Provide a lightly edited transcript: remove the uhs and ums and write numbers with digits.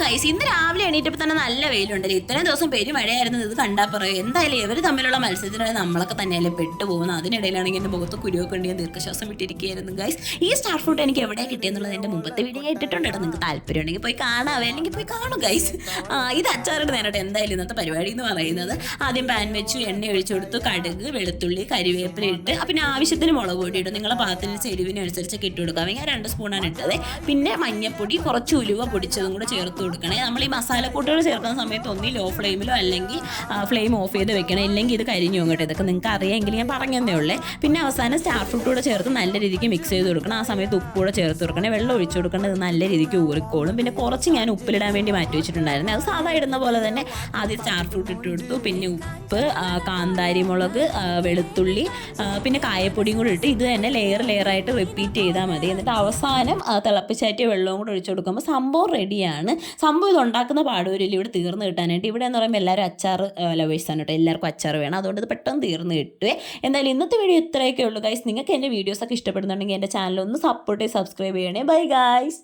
Guys, ഇന്ന് രാവിലെ എണീറ്റപ്പോൾ തന്നെ നല്ല വെയിലുണ്ടല്ലോ. ഇത്രയും ദിവസം പെരുമഴയായിരുന്നു. ഇത് കണ്ടാൽ പറയും എന്തായാലും ഇവർ തമ്മിലുള്ള മത്സരത്തിനായി നമ്മളൊക്കെ തന്നെയല്ലേ പെട്ടുപോകുന്നത്. അതിനിടയിലാണെങ്കിൽ എൻ്റെ മുഖത്ത് കുരുവൊക്കെ ഉണ്ട്. ഞാൻ ദീർഘശ്വാസം വിട്ടിരിക്കുകയായിരുന്നു ഗൈസ്. ഈ സ്റ്റാർ ഫ്രൂട്ട് എനിക്ക് എവിടെ കിട്ടിയെന്നുള്ളത് എൻ്റെ മുമ്പത്തെ വീഡിയോ ഇട്ടിട്ടുണ്ട് കേട്ടോ. നിങ്ങൾക്ക് താല്പര്യം ഉണ്ടെങ്കിൽ പോയി കാണാവേ, അല്ലെങ്കിൽ പോയി കാണും ഗൈസ്. ഇത് അച്ചാറിട്ട് നേരിട്ട് എന്തായാലും ഇന്നത്തെ പരിപാടി എന്ന് പറയുന്നത്, ആദ്യം പാൻ വെച്ചു, എണ്ണ ഒഴിച്ചു കൊടുത്തു, കടുക്, വെളുത്തുള്ളി, കരിവേപ്പില ഇട്ട്, പിന്നെ ആവശ്യത്തിന് മുളക് പൊടി ഇടും. നിങ്ങളുടെ പാകത്തിന് എരിവിനനുസരിച്ചൊക്കെ ഇട്ട് കൊടുക്കാം. ഞാൻ 2 സ്പൂണാണ് ഇട്ടത്. പിന്നെ മഞ്ഞപ്പൊടി, കുറച്ച് ഉലുവ പൊടിച്ചതും കൂടെ ചേർത്ത് കൊടുക്കണേ. നമ്മൾ ഈ മസാലക്കൂട്ടുകൾ ചേർക്കുന്ന സമയത്ത് ഒന്നീ ലോ ഫ്ലെയിമിലോ അല്ലെങ്കിൽ ഫ്ലെയിം ഓഫ് ചെയ്ത് വെക്കണം, ഇല്ലെങ്കിൽ ഇത് കരിഞ്ഞു പോകട്ടെ. ഇതൊക്കെ നിങ്ങൾക്ക് അറിയാമെങ്കിൽ ഞാൻ പറഞ്ഞതേ ഉള്ളേ. പിന്നെ അവസാനം സ്റ്റാർ ഫ്രൂട്ട് കൂടെ ചേർത്ത് നല്ല രീതിക്ക് മിക്സ് ചെയ്ത് കൊടുക്കണം. ആ സമയത്ത് ഉപ്പ് കൂടെ ചേർത്ത് കൊടുക്കണേ. വെള്ളം ഒഴിച്ചു കൊടുക്കേണ്ടത് നല്ല രീതിക്ക് ഊറിക്കോളും. പിന്നെ കുറച്ച് ഞാൻ ഉപ്പിലിടാൻ വേണ്ടി മാറ്റി വെച്ചിട്ടുണ്ടായിരുന്നു. അത് സാധാ ഇടുന്ന പോലെ തന്നെ ആദ്യം സ്റ്റാർ ഫ്രൂട്ട് ഇട്ട് കൊടുത്തു. പിന്നെ ഉപ്പ്, കാന്താരി മുളക്, വെളുത്തുള്ളി, പിന്നെ കായപ്പൊടിയും കൂടി ഇട്ട് ഇത് തന്നെ ലെയറായിട്ട് റിപ്പീറ്റ് ചെയ്താൽ മതി. എന്നിട്ട് അവസാനം തിളപ്പിച്ചാറ്റിയ വെള്ളവും കൂടെ ഒഴിച്ചു കൊടുക്കുമ്പോൾ സംഭവം റെഡിയാണ്. സംഭവം ഇത് ഉണ്ടാക്കുന്ന പാടുവരില്ല ഇവിടെ തീർന്ന് കിട്ടാനായിട്ട്. ഇവിടെ എന്ന് പറയുമ്പോൾ എല്ലാവരും അച്ചാർ ലവേഴ്സാണ് കേട്ടോ. എല്ലാവർക്കും അച്ചാർ വേണം. അതുകൊണ്ട് ഇത് പെട്ടെന്ന് തീർന്ന് കിട്ടുവേ. എന്തായാലും ഇന്നത്തെ വീഡിയോ ഇത്രയൊക്കെ ഉള്ളൂ ഗൈസ്. നിങ്ങൾക്ക് എൻ്റെ വീഡിയോസൊക്കെ ഇഷ്ടപ്പെടുന്നുണ്ടെങ്കിൽ എൻ്റെ ചാനൽ ഒന്ന് സപ്പോർട്ട് ചെയ്ത് സബ്സ്ക്രൈബ് ചെയ്യണേ. Bye guys.